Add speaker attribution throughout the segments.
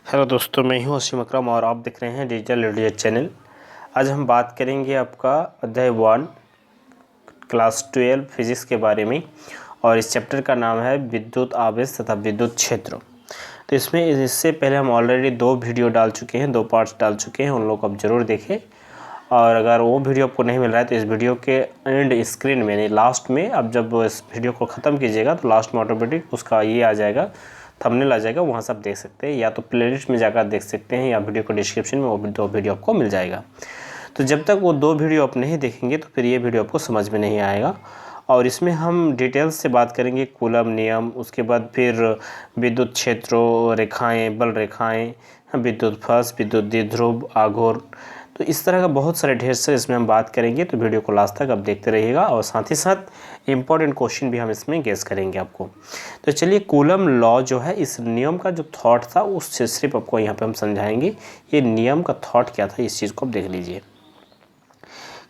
Speaker 1: Hello दोस्तों, मैं हूं असीम अकरम और आप देख रहे हैं डिजिटल रेडियो चैनल। आज हम बात करेंगे आपका अध्याय 1 क्लास 12 फिजिक्स के बारे में और इस चैप्टर का नाम है विद्युत आवेश तथा विद्युत क्षेत्र। तो इससे पहले हम ऑलरेडी 2 वीडियो डाल चुके हैं, 2 पार्ट्स डाल चुके हैं, उन लोग आप ज़रूर देखें। और अगर वो वीडियो आपको नहीं मिल रहा है तो इस वीडियो के एंड स्क्रीन में यानी लास्ट में आप जब इस वीडियो को ख़त्म कीजिएगा तो लास्ट में ऑटोमेटिक उसका ये आ जाएगा, थंबनेल आ जाएगा, वहाँ से आप देख सकते हैं, या तो प्लेलिस्ट में जाकर देख सकते हैं या वीडियो को डिस्क्रिप्शन में वो 2 वीडियो आपको मिल जाएगा। तो जब तक वो 2 वीडियो आप नहीं देखेंगे तो फिर ये वीडियो आपको समझ में नहीं आएगा। और इसमें हम डिटेल्स से बात करेंगे कूलम नियम, उसके बाद फिर विद्युत क्षेत्रों, रेखाएँ, बल रेखाएँ, विद्युत फर्श, विद्युत द्विध्रुव, आघूर्ण, तो इस तरह का बहुत सारे ढेर से इसमें हम बात करेंगे। तो वीडियो को लास्ट तक आप देखते रहिएगा और साथ ही साथ इम्पोर्टेंट क्वेश्चन भी हम इसमें गेस करेंगे आपको। तो चलिए, कूलम लॉ जो है, इस नियम का जो थॉट था उससे सिर्फ आपको यहाँ पे हम समझाएंगे ये नियम का थॉट क्या था, इस चीज़ को आप देख लीजिए।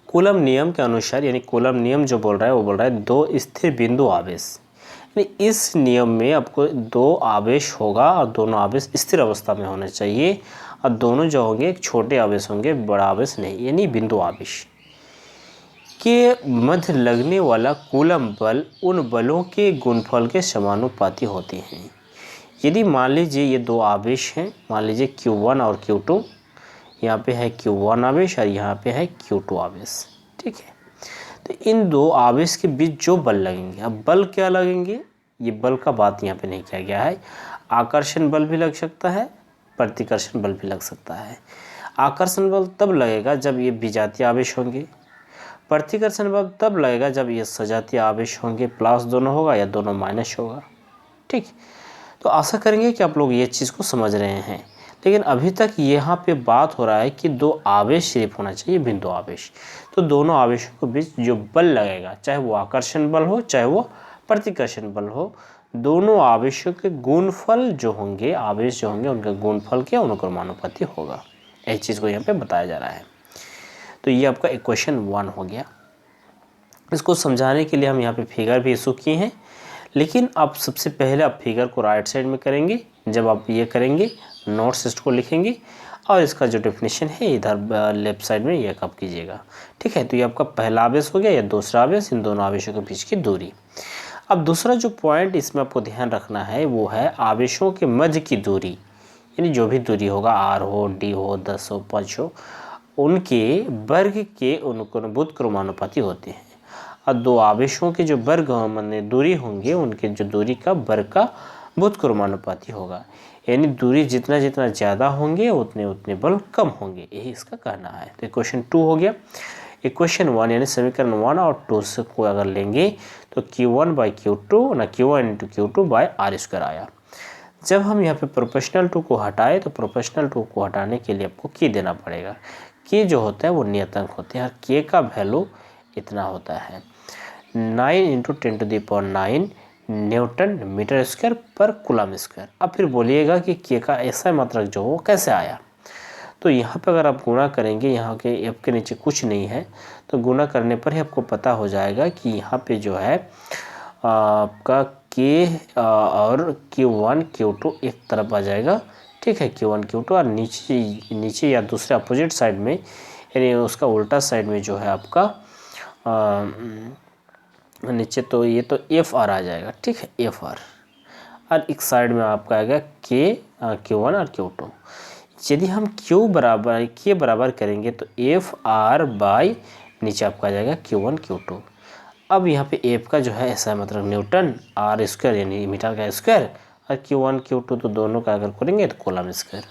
Speaker 1: कूलम नियम के अनुसार, यानी कूलम नियम जो बोल रहा है वो बोल रहा है 2 स्थिर बिंदु आवेश, यानी इस नियम में आपको 2 आवेश होगा और दोनों आवेश स्थिर अवस्था में होने चाहिए और दोनों जो होंगे एक छोटे आवेश होंगे, बड़ा आवेश नहीं, यानी बिंदु आवेश के मध्य लगने वाला कूलम बल उन बलों के गुणनफल के समानुपाती होते हैं। यदि मान लीजिए ये 2 आवेश हैं, मान लीजिए Q1 और Q2, यहाँ पे है Q1 आवेश और यहाँ पे है Q2 आवेश, ठीक है। तो इन 2 आवेश के बीच जो बल लगेंगे, अब बल क्या लगेंगे, ये बल का बात यहाँ पे नहीं किया गया है। आकर्षण बल भी लग सकता है, प्रतिकर्षण बल भी लग सकता है। आकर्षण बल तब लगेगा जब ये विजातीय आवेश होंगे, प्रतिकर्षण बल तब लगेगा जब ये सजातीय आवेश होंगे, प्लस दोनों होगा या दोनों माइनस होगा, ठीक। तो आशा करेंगे कि आप लोग ये चीज़ को समझ रहे हैं। लेकिन अभी तक यहाँ पे बात हो रहा है कि 2 आवेश सिर्फ होना चाहिए, बिंदु आवेश। तो दोनों आवेशों के बीच जो बल लगेगा, चाहे वो आकर्षण बल हो चाहे वो प्रतिकर्षण बल हो, दोनों आवेशों के गुणनफल जो होंगे, आवेश जो होंगे उनके गुणनफल के अनुक्रमानुपाती होगा। इस चीज़ को यहाँ पे बताया जा रहा है। तो ये आपका इक्वेशन 1 हो गया। इसको समझाने के लिए हम यहाँ पे फिगर भी इशू किए हैं, लेकिन आप सबसे पहले आप फिगर को राइट साइड में करेंगे। जब आप ये करेंगे नोट्स इसको लिखेंगे और इसका जो डेफिनेशन है इधर लेफ्ट साइड में ये आप कीजिएगा, ठीक है। तो ये आपका पहला आवेश हो गया, या दूसरा आवेश, इन दोनों आवेशों के बीच की दूरी। अब दूसरा जो पॉइंट इसमें आपको ध्यान रखना है वो है आवेशों के मध्य की दूरी, यानी जो भी दूरी होगा, r हो, d हो, 10 हो, 5 हो, उनके वर्ग के अनुक्रमभूत क्रमानुपाती होते हैं। और 2 आवेशों के जो वर्ग माने दूरी होंगे, उनके जो दूरी का वर्ग का भूत क्रमानुपाती होगा, यानी दूरी जितना जितना ज़्यादा होंगे उतने उतने बल कम होंगे, यही इसका कहना है। तो इक्वेशन 2 हो गया। इक्वेशन 1 यानी समीकरण 1 और 2 से को अगर लेंगे तो Q1/Q2 ना Q1 × Q2/r² आया। जब हम यहाँ पे प्रोपोर्शनल टू को हटाए तो प्रोपोर्शनल टू को हटाने के लिए आपको K देना पड़ेगा। K जो होता है वो नियतांक होते हैं और K का वैल्यू इतना होता है 9 × 10⁹ न्यूटन मीटर स्क्वायर पर कूलम स्क्वायर। अब फिर बोलिएगा कि K का ऐसा मात्रक जो हो कैसे आया। तो यहाँ पे अगर आप गुणा करेंगे, यहाँ के F के नीचे कुछ नहीं है, तो गुणा करने पर ही आपको पता हो जाएगा कि यहाँ पे जो है आपका K और Q1 Q2 एक तरफ आ जाएगा, ठीक है। Q1 Q2 और नीचे या दूसरे अपोजिट साइड में, यानी उसका उल्टा साइड में जो है आपका नीचे, तो ये तो FR आ जाएगा, ठीक है, FR। और एक साइड में आपका आएगा Q1 और Q2। यदि हम K बराबर करेंगे तो FR/ नीचे आपका आ जाएगा Q1 Q2। अब यहाँ पे F का जो है ऐसा मतलब न्यूटन, r² यानी मीटर का स्क्वायर, और Q1 Q2 तो दोनों का अगर करेंगे तो कूलम स्क्वायर।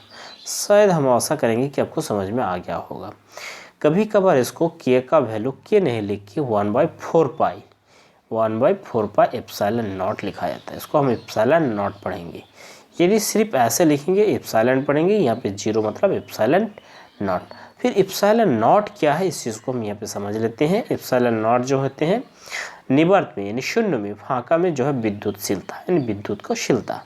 Speaker 1: शायद हम आशा करेंगे कि आपको समझ में आ गया होगा। कभी कभार इसको K का वैल्यू K नहीं लिख के 1/4 एप्सिलॉन नॉट लिखा जाता है। इसको हम एप्सिलॉन नॉट पढ़ेंगे। यदि सिर्फ ऐसे लिखेंगे एप्सिलॉन पढ़ेंगे, यहाँ पे 0 मतलब एप्सिलॉन नॉट। फिर एप्सिलॉन नॉट क्या है, इस चीज़ को हम यहाँ पे समझ लेते हैं। एप्सिलॉन नॉट जो होते हैं निवर्त में, यानी शून्य में, फाँका में जो है विद्युतशीलता, यानी विद्युत को शीलता।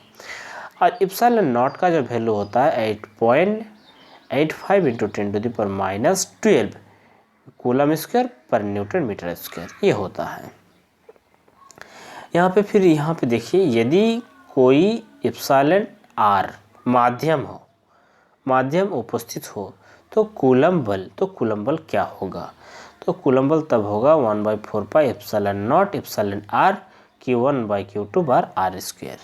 Speaker 1: और एप्सिलॉन नॉट का जो वैल्यू होता है 8.85 × 10⁻12 कूलम स्क्वायर पर न्यूटन मीटर स्क्वायर, ये होता है। यहाँ पे देखिए, यदि कोई एप्सिलॉन r माध्यम हो, माध्यम उपस्थित हो तो कूलम्ब बल क्या होगा? तो कूलम्ब बल तब होगा 1/4 epsilon naught epsilon r Q1/Q2 बार आर स्क्वायर।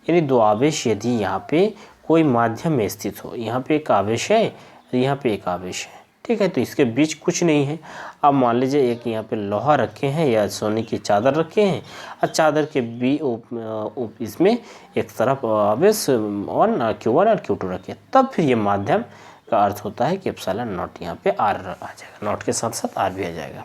Speaker 1: यानी दो आवेश यदि यहाँ पे कोई माध्यम में स्थित हो, यहाँ पे एक आवेश है, यहाँ पे एक आवेश है, ठीक है, तो इसके बीच कुछ नहीं है। अब मान लीजिए एक यहाँ पे लोहा रखे हैं या सोने की चादर रखे हैं और चादर के इसमें एक तरफ आवेश Q1 और Q2 रखे, तब फिर ये माध्यम का अर्थ होता है कि एप्सिलॉन नॉट यहाँ पे आर आ जाएगा, नॉट के साथ साथ आर भी आ जाएगा।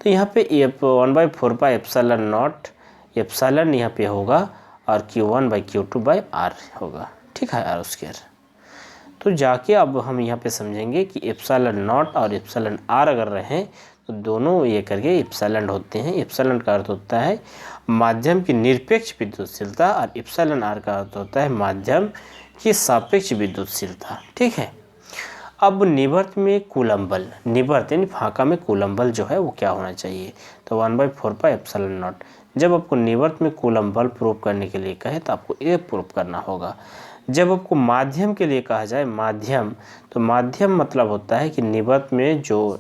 Speaker 1: तो यहाँ पे 1/4 एप्सिलॉन नॉट एप्सिलॉन यहाँ पे होगा और Q1/Q2/R होगा, ठीक है, आर स्क्वायर। तो जाके अब हम यहाँ पे समझेंगे कि एप्सिलॉन नॉट और एप्सिलॉन आर अगर रहें तो दोनों ये करके एप्सिलॉन होते हैं। एप्सिलॉन का अर्थ होता है माध्यम की निरपेक्ष विद्युतशीलता और एप्सिलॉन आर का अर्थ होता है माध्यम की सापेक्ष विद्युतशीलता, ठीक है। अब निवर्त में कूलम्ब बल, निवर्त यानी फाँका में कूलम्ब बल जो है वो क्या होना चाहिए? तो 1/4 एप्सिलॉन नॉट। जब आपको निवर्त में कूलम्ब बल प्रूव करने के लिए कहे तो आपको ये प्रूव करना होगा। जब आपको माध्यम के लिए कहा जाए माध्यम, तो माध्यम मतलब होता है कि निवर्त में जो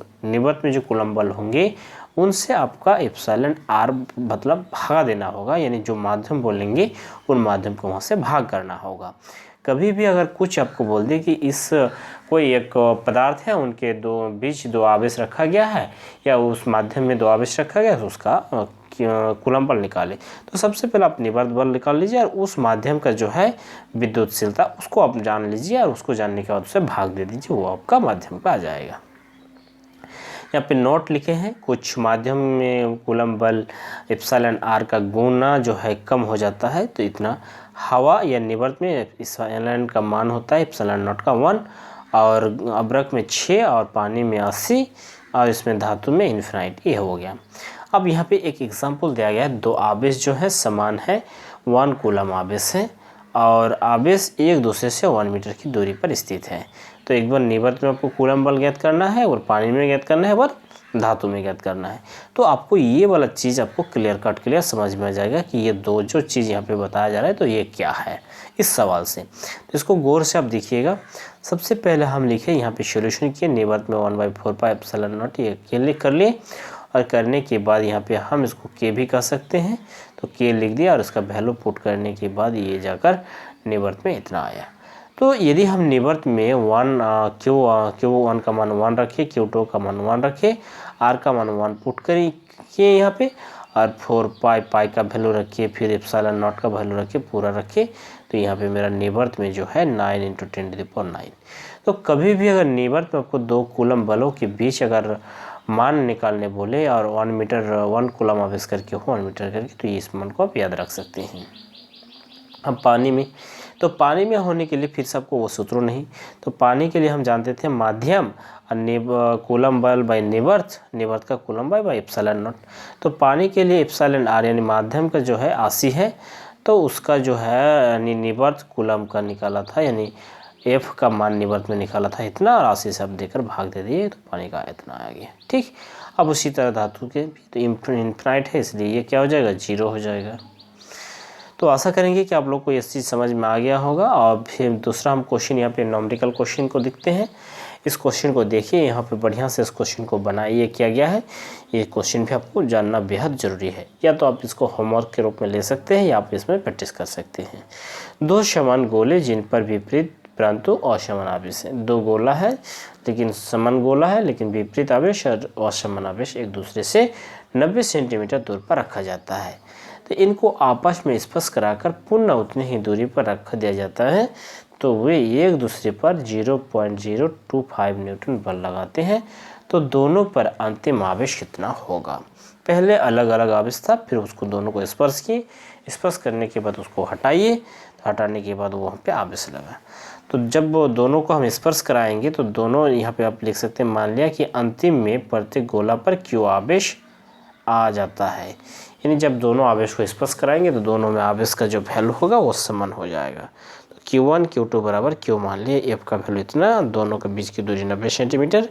Speaker 1: कूलम्ब बल होंगे उनसे आपका एप्सिलॉन आर मतलब भागा देना होगा, यानी जो माध्यम बोलेंगे उन माध्यम को वहाँ से भाग करना होगा। कभी भी अगर कुछ आपको बोल दे कि इस कोई एक पदार्थ है उनके बीच दो आवेश रखा गया है या उस माध्यम में दो आवेश रखा गया है तो उसका कूलम्ब बल निकाले, तो सबसे पहले आप निवर्त बल निकाल लीजिए और उस माध्यम का जो है विद्युतशीलता उसको आप जान लीजिए और उसको जानने के बाद उसे भाग दे दीजिए, वो आपका माध्यम पे आ जाएगा। यहाँ पे नोट लिखे हैं, कुछ माध्यम में कूलम्ब बल एप्सिलॉन आर का गुना जो है कम हो जाता है, तो इतना हवा या निवर्त में एप्सिलॉन का मान होता है एप्सिलॉन नॉट का 1 और अब्रक में 6 और पानी में 80 और इसमें धातु में इन्फिनाइट, ये हो गया। अब यहाँ पे एक एग्जांपल दिया गया है, दो आवेश जो है समान है, 1 कूलम आवेश है और आवेश एक दूसरे से 1 मीटर की दूरी पर स्थित है। तो एक बार निवर्त में आपको कूलम्ब बल ज्ञात करना है और पानी में ज्ञात करना है और धातु में ज्ञात करना है। तो आपको ये वाला चीज़ आपको क्लियर समझ में आ जाएगा कि ये दो जो चीज़ यहाँ पे बताया जा रहा है तो ये क्या है इस सवाल से। तो इसको गौर से आप देखिएगा। सबसे पहले हम लिखे यहाँ पे सोल्यूशन किए, निवर्त में 1/4 एप्सिलॉन नॉट ये के कर लिए और करने के बाद यहाँ पे हम इसको के भी कह सकते हैं, तो के लिख दिया और इसका वैल्यू पुट करने के बाद ये जाकर निवर्त में इतना आया। तो यदि हम निवर्त में Q1 का मान 1 रखे, Q2 का मान 1 रखे, R का मान 1 पुट करिए यहाँ पे और 4 पाई का वैल्यू रखिए, फिर एप्सिलॉन नॉट का वैल्यू रखिए, पूरा रखिए, तो यहाँ पे मेरा निवर्त में जो है 9 × 10⁹। तो कभी भी अगर निवर्त में आपको दो कूलम बलों के बीच अगर मान निकालने बोले और 1 कूलम आवेश करके हो 1 मीटर करके, तो इस मान को आप याद रख सकते हैं। अब पानी में, तो पानी में होने के लिए फिर से आपको वो सूत्र नहीं, तो पानी के लिए हम जानते थे माध्यम और कूलम बल बाई निवर्त का कूलम बाई एप्सिलॉन नॉट। तो पानी के लिए एप्सिलॉन आर यानी माध्यम का जो है 80 है, तो उसका जो है यानी निवर्त कूलम का निकाला था, यानी एफ का मान निवर्त में निकाला था इतना और 80 से आप देकर भाग दे दिए तो पानी का इतना आ गया, ठीक। अब उसी तरह धातु के भी तो इन्फिनाइट है, इसलिए ये क्या हो जाएगा 0 हो जाएगा। तो आशा करेंगे कि आप लोग को ये चीज़ समझ में आ गया होगा। और फिर दूसरा हम क्वेश्चन यहाँ पे न्यूमेरिकल क्वेश्चन को देखते हैं। इस क्वेश्चन को देखिए, यहाँ पे बढ़िया से इस क्वेश्चन को बनाइए किया गया है। ये क्वेश्चन भी आपको जानना बेहद ज़रूरी है, या तो आप इसको होमवर्क के रूप में ले सकते हैं या आप इसमें प्रैक्टिस कर सकते हैं। दो समान गोले जिन पर विपरीत परंतु असमान आवेश है, दो गोला है लेकिन समान गोला है लेकिन विपरीत आवेश और असमान आवेश एक दूसरे से 90 सेंटीमीटर दूर पर रखा जाता है, तो इनको आपस में स्पर्श कराकर पुनः उतनी ही दूरी पर रख दिया जाता है, तो वे एक दूसरे पर 0.025 न्यूटन बल लगाते हैं, तो दोनों पर अंतिम आवेश कितना होगा। पहले अलग अलग आवेश था, फिर उसको दोनों को स्पर्श किए, स्पर्श करने के बाद उसको हटाइए, तो हटाने के बाद वहाँ पे आवेश लगा। तो जब वो दोनों को हम स्पर्श कराएंगे तो दोनों यहाँ पे आप लिख सकते हैं, मान लिया कि अंतिम में प्रत्येक गोला पर Q आवेश आ जाता है, यानी जब दोनों आवेश को स्पर्श कराएंगे तो दोनों में आवेश का जो वैल्यू होगा वो समान हो जाएगा। तो Q1 Q2 बराबर Q मान लिए, एफ का वैल्यू इतना, दोनों के बीच की दूरी 90 सेंटीमीटर,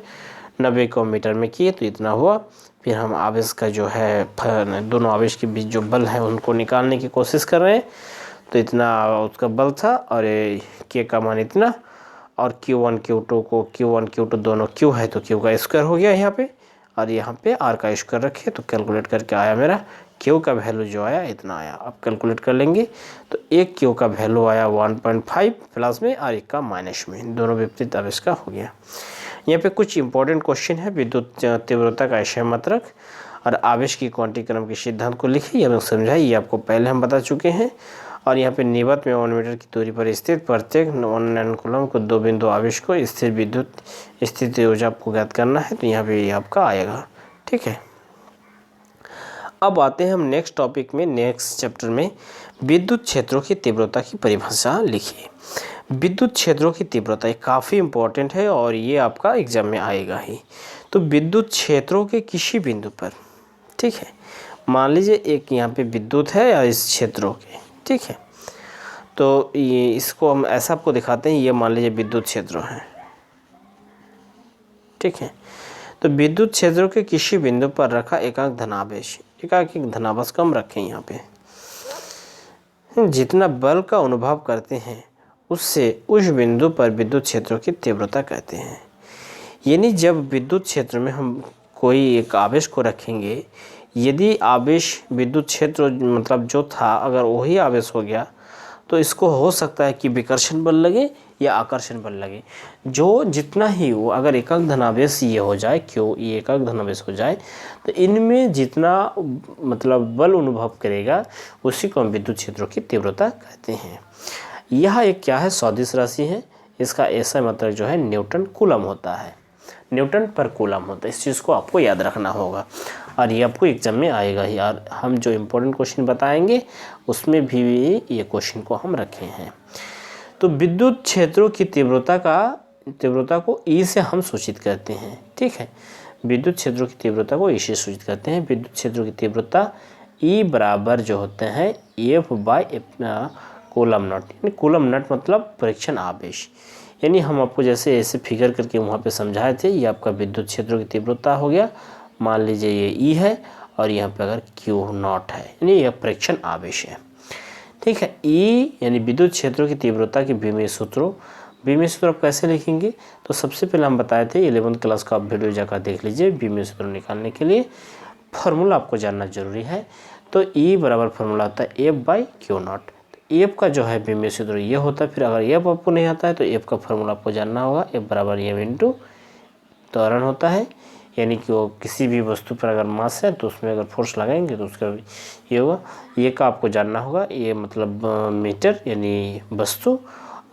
Speaker 1: 90 को मीटर में किए तो इतना हुआ। फिर हम आवेश का जो है दोनों आवेश के बीच जो बल है उनको निकालने की कोशिश कर रहे हैं, तो इतना उसका बल था और के का मान इतना और Q1 Q2 को Q1 Q2 दोनों Q है तो Q का स्क्वायर हो गया यहाँ पे, और यहाँ पे R का स्क्वायर रखे तो कैलकुलेट करके आया मेरा Q का वैल्यू जो आया इतना आया। अब कैलकुलेट कर लेंगे तो एक Q का वैल्यू आया 1.5 प्लस में और एक का माइनस में, दोनों विपरीत आवेश का हो गया। यहाँ पे कुछ इंपॉर्टेंट क्वेश्चन है। विद्युत तीव्रता का आशय मात्रक और आवेश की क्वांटिक क्रम के सिद्धांत को लिखिए, ये समझाइए, ये आपको पहले हम बता चुके हैं। और यहाँ पे निवत में 1 मीटर की दूरी पर स्थित प्रत्येक 1 नैनोकूलम को 2 बिंदु आवेश को स्थिर विद्युत स्थिति ऊर्जा आपको ज्ञात करना है, तो यहाँ पे ये आपका आएगा। ठीक है, अब आते हैं हम नेक्स्ट टॉपिक में, नेक्स्ट चैप्टर में। विद्युत क्षेत्रों की तीव्रता की परिभाषा लिखिए। विद्युत क्षेत्रों की तीव्रता काफ़ी इंपॉर्टेंट है और ये आपका एग्जाम में आएगा ही। तो विद्युत क्षेत्रों के किसी बिंदु पर, ठीक है, मान लीजिए एक यहाँ पे विद्युत है या इस क्षेत्रों के, ठीक है, तो ये इसको हम ऐसा आपको दिखाते हैं, ये मान लीजिए विद्युत क्षेत्र है, ठीक है। तो विद्युत क्षेत्रों के किसी बिंदु पर रखा एकांक धनावेश, एकांक धनावेश कम रखें यहाँ पे, जितना बल का अनुभव करते हैं उससे उस बिंदु पर विद्युत क्षेत्रों की तीव्रता कहते हैं। यानी जब विद्युत क्षेत्र में हम कोई एक आवेश को रखेंगे, यदि आवेश विद्युत क्षेत्र मतलब जो था अगर वही आवेश हो गया तो इसको हो सकता है कि विकर्षण बल लगे या आकर्षण बल लगे। जो जितना ही वो अगर एकांक धनावेश ये हो जाए, क्यों ये एकांक धनावेश हो जाए, तो इनमें जितना मतलब बल अनुभव करेगा उसी को हम विद्युत क्षेत्रों की तीव्रता कहते हैं। यह एक क्या है, सदिश राशि है। इसका ऐसा मतलब जो है न्यूटन कूलम होता है, न्यूटन पर कूलम होता है। इस चीज़ को आपको याद रखना होगा और ये आपको एग्जाम में आएगा ही। और हम जो इम्पोर्टेंट क्वेश्चन बताएंगे उसमें भी ये क्वेश्चन को हम रखे हैं। तो विद्युत क्षेत्रों की तीव्रता को ई से हम सूचित करते हैं, ठीक है। विद्युत क्षेत्रों की तीव्रता को ई से सूचित करते हैं। विद्युत क्षेत्रों की तीव्रता ई बराबर जो होते हैं एफ बाई कूलम नॉट, यानी कूलम नॉट मतलब परीक्षण आवेश। यानी हम आपको जैसे ऐसे फिगर करके वहाँ पे समझाए थे, ये आपका विद्युत क्षेत्रों की तीव्रता हो गया। मान लीजिए ये ई है और यहाँ पे अगर क्यू नॉट है, यानी यह परीक्षण आवेश है, ठीक है। ई यानी विद्युत क्षेत्रों की तीव्रता के बीमीय सूत्रों, बीमीय सूत्र आप कैसे लिखेंगे, तो सबसे पहले हम बताए थे 11th क्लास का आप वीडियो जाकर देख लीजिए। बीमीय सूत्र निकालने के लिए फॉर्मूला आपको जानना जरूरी है। तो ई बराबर फॉर्मूला होता है F by Q not. F का जो है बीमीय सूत्र ये होता है। फिर अगर एफ आपको नहीं आता है तो एफ का फॉर्मूला आपको जानना होगा, एफ बराबर एम इंटू त्वरण होता है। यानी कि वो किसी भी वस्तु पर अगर मास है तो उसमें अगर फोर्स लगाएंगे तो उसका ये होगा। ये का आपको जानना होगा, ये मतलब मीटर यानी वस्तु,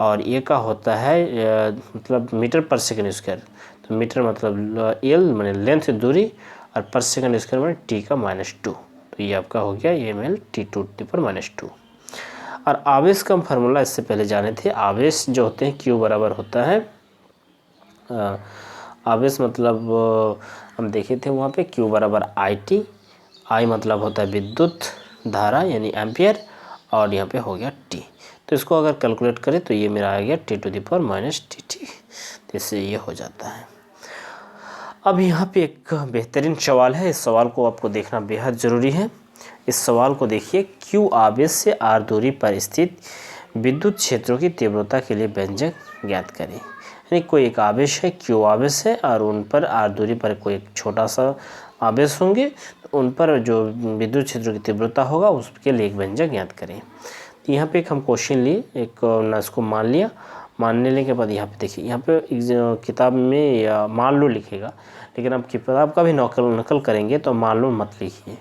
Speaker 1: और ये का होता है मतलब मीटर पर सेकंड स्क्वायर। तो मीटर मतलब एल माने लेंथ दूरी, और पर सेकंड स्क्वायर माने टी का -2। तो ये आपका हो गया M L T to T पर -2। और आवेश का फार्मूला इससे पहले जाने थे। आवेश जो होते हैं क्यू बराबर होता है आवेश मतलब हम देखे थे वहाँ पे क्यू बराबर आई टी। आई मतलब होता है विद्युत धारा यानी एम्पियर, और यहाँ पे हो गया टी। तो इसको अगर कैलकुलेट करें तो ये मेरा आ गया T to the power -T T. तो इससे ये हो जाता है। अब यहाँ पे एक बेहतरीन सवाल है, इस सवाल को आपको देखना बेहद ज़रूरी है। इस सवाल को देखिए, क्यू आवेश से आर दूरी पर स्थित विद्युत क्षेत्रों की तीव्रता के लिए व्यंजक ज्ञात करें। यानी कोई एक आवेश है, क्यू आवेश है, और उन पर आर दूरी पर कोई एक छोटा सा आवेश होंगे, तो उन पर जो विद्युत क्षेत्रों की तीव्रता होगा उसके लिए एक व्यंजक ज्ञात करें। तो यहाँ पे एक हम क्वेश्चन लिए, एक ना इसको मान लिया। मान लेने के बाद यहाँ पे देखिए, यहाँ पे किताब में या मान लो लिखेगा, लेकिन आप किताब का भी नकल करेंगे तो मान लो मत लिखिए।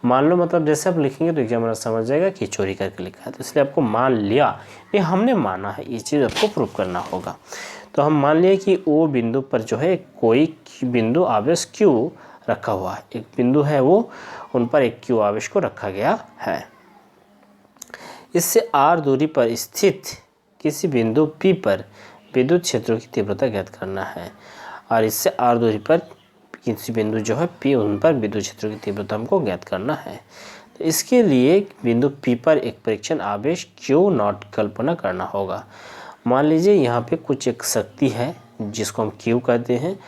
Speaker 1: मान लो मतलब जैसे आप लिखेंगे तो एग्जामिनर समझ जाएगा कि चोरी करके लिखा है, तो इसलिए आपको मान लिया, ये हमने माना है, ये चीज़ आपको प्रूव करना होगा। तो हम मान लिए कि वो बिंदु पर जो है कोई बिंदु आवेश क्यू रखा हुआ है, एक बिंदु है वो, उन पर एक क्यू आवेश को रखा गया है। इससे आर दूरी पर स्थित किसी बिंदु पी पर विद्युत क्षेत्रों की तीव्रता ज्ञात करना है, और इससे आर दूरी पर किसी बिंदु जो है पी, उन पर विद्युत क्षेत्रों की तीव्रता हमको ज्ञात करना है। तो इसके लिए बिंदु पी पर एक परीक्षण आवेश क्यू नॉट कल्पना करना होगा। मान लीजिए यहाँ पे कुछ एक शक्ति है जिसको हम क्यू कहते हैं,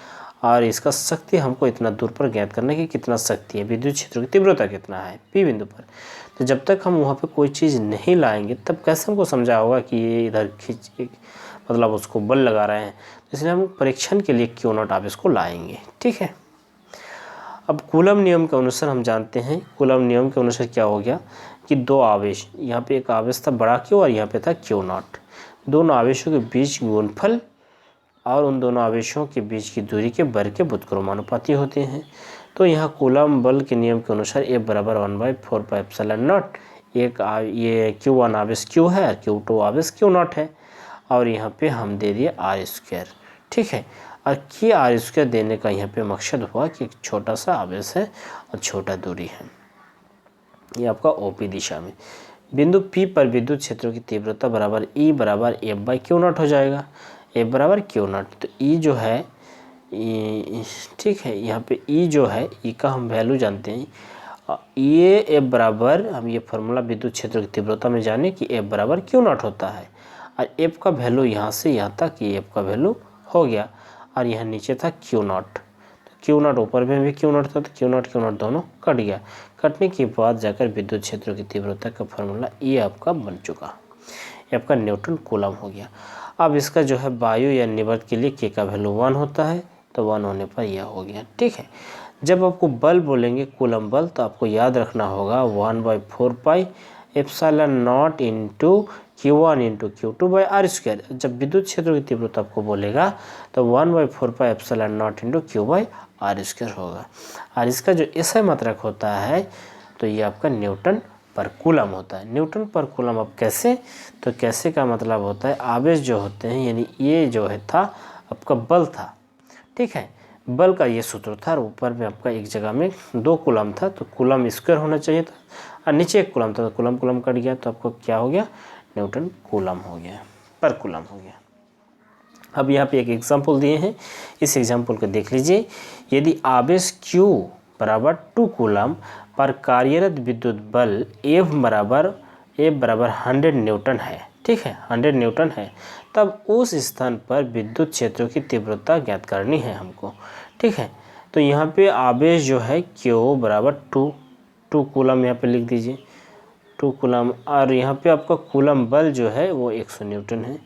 Speaker 1: और इसका शक्ति हमको इतना दूर पर ज्ञात करना है कि कितना शक्ति है, विद्युत क्षेत्र की तीव्रता कितना है P बिंदु पर। तो जब तक हम वहाँ पे कोई चीज़ नहीं लाएंगे तब कैसे हमको समझा होगा कि ये इधर खींच, मतलब उसको बल लगा रहे हैं। तो इसलिए हम परीक्षण के लिए Q0 आवेश को लाएंगे, ठीक है। अब कूलम नियम के अनुसार हम जानते हैं, कूलम नियम के अनुसार क्या हो गया कि दो आवेश, यहाँ पे एक आवेश था बड़ा Q और यहाँ पे था Q0, दोनों आवेशों के बीच गुणनफल और उन दोनों आवेशों के बीच की दूरी के वर्ग के व्युत्क्रमानुपाती होते हैं। तो यहाँ कूलम बल के नियम के अनुसार F बराबर 1/4πε0, एक ये Q1 आवेश Q है, Q2 आवेश Q0 है, और यहाँ पे हम दे दिए r², ठीक है। और कि r² देने का यहाँ पे मकसद हुआ कि एक छोटा सा आवेश है और छोटा दूरी है, ये आपका OP दिशा में। बिंदु P पर विद्युत क्षेत्रों की तीव्रता बराबर E बराबर F/Q0 हो जाएगा, F बराबर Q0। तो E जो है, ठीक है, यहाँ पे E जो है, E का हम वैल्यू जानते हैं, ये F बराबर, हम ये फार्मूला विद्युत क्षेत्र की तीव्रता में जाने कि F बराबर Q0 होता है, और F का वैल्यू यहाँ से यहाँ तक ये F का वैल्यू हो गया, और यहाँ नीचे था Q0। तो Q0 ऊपर में भी Q0 था, तो Q0 दोनों कट गया। कटने के बाद जाकर विद्युत क्षेत्र की तीव्रता का फार्मूला ये आपका बन चुका, ये आपका न्यूटन कूलम हो गया। अब इसका जो है वायु या निवर्त के लिए K का वैल्यू 1 होता है, तो 1 होने पर यह हो गया, ठीक है। जब आपको बल बोलेंगे कूलम बल, तो आपको याद रखना होगा 1/4πε0 इंटू Q1 इंटू Q2/r²। जब विद्युत क्षेत्र की तीव्रता आपको बोलेगा तो 1/4πε0 इंटू Q/r² होगा, और इसका जो SI मात्रक होता है तो ये आपका न्यूटन पर कूलम होता है। न्यूटन पर कूलम अब कैसे, तो कैसे का मतलब होता है आवेश जो होते हैं, यानी ये जो है था आपका बल था, ठीक है, बल का ये सूत्र था, और ऊपर में आपका एक जगह में 2 कूलम था, तो कूलम स्क्वायर होना चाहिए था, और नीचे 1 कूलम था, तो कूलम कट गया, तो आपको क्या हो गया, न्यूटन कूलम हो गया, पर कूलम हो गया। अब यहाँ पे एक एग्जाम्पल दिए हैं, इस एग्जाम्पल को देख लीजिए। यदि आवेश Q बराबर 2 कूलम पर कार्यरत विद्युत बल F बराबर 100 न्यूटन है, ठीक है, 100 न्यूटन है, तब उस स्थान पर विद्युत क्षेत्रों की तीव्रता ज्ञात करनी है हमको, ठीक है। तो यहाँ पे आवेश जो है Q बराबर 2 कूलम यहाँ पे लिख दीजिए, 2 कूलम, और यहाँ पे आपका कूलम बल जो है वो 100 न्यूटन है,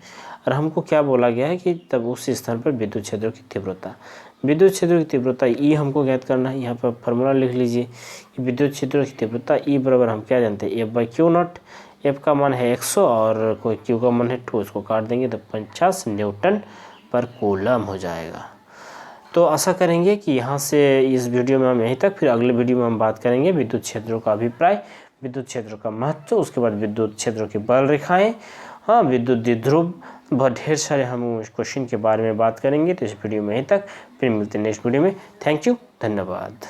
Speaker 1: और हमको क्या बोला गया है कि तब उस स्थान पर विद्युत क्षेत्रों की तीव्रता, विद्युत क्षेत्रों की तीव्रता E हमको ज्ञात करना है। यहाँ पर फार्मूला लिख लीजिए कि विद्युत क्षेत्रों की तीव्रता E बराबर हम क्या जानते हैं, F/Q0। F का मान है 100 और कोई Q का मान है 2, इसको काट देंगे तो 50 न्यूटन पर कूलम हो जाएगा। तो आशा करेंगे कि यहाँ से इस वीडियो में हम यहीं तक, फिर अगले वीडियो में हम बात करेंगे विद्युत क्षेत्रों का अभिप्राय, विद्युत क्षेत्रों का महत्व, उसके बाद विद्युत क्षेत्रों की बल रेखाएं, हाँ, विद्युत द्विध्रुव, बहुत ढेर सारे हम उस क्वेश्चन के बारे में बात करेंगे। तो इस वीडियो में यहीं तक, फिर मिलते हैं नेक्स्ट वीडियो में। थैंक यू, धन्यवाद।